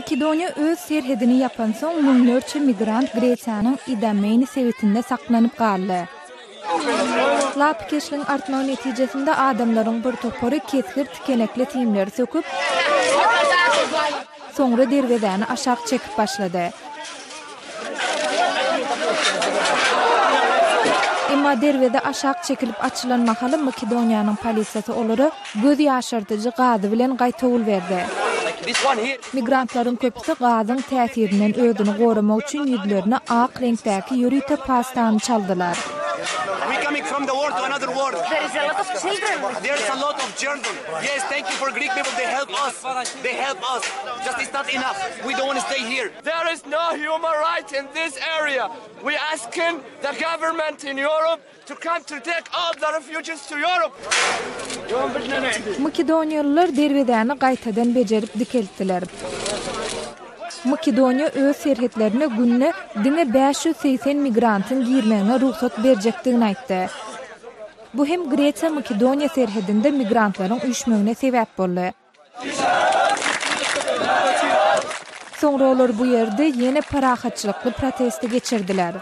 Makedoniya öz serhedini yapan soň müňlerçe migrant Greçiýanyň Idameni sewitinde saklanyp galdy. Lapkeşliň artmagy netijesinde adamlaryň bir topary keskir tikenekli timleri söküp soňra derwezäni aşağı çekip başlady. Emma derwede aşağı çekilip açylan mahaly Makedoniýanyň polisiýasy olary göz ýaşartyjy gazy bilen gaýtawl berdi. Migrantlaryň köpüsi gazyň täsirinden özüni goramak üçin ýüzlerini ak reňktäki ýürüýte pastany çaldylar. We're coming from the war to another war. There is a lot of children. There's a lot of children. Yes, thank you for Greek people. They help us. They help us. Just it's not enough. We don't want to stay here. There is no human rights in this area. We asking the government in Europe to come to take all the refugees to Europe. Makedoniyalılar derwezäni gaýtadan bejerip dikeltdiler. Makedoniya öz serhetlerine günne dine 580 migrantyň girmäne ruhsat berjekdigini aýtdy. Bu hem Greçiýa Makedoniya serhedinde migrantlaryň üşmegine sebäp boldy. Soňra olar bu ýerde ýene parahatçylykly protesti geçirdiler.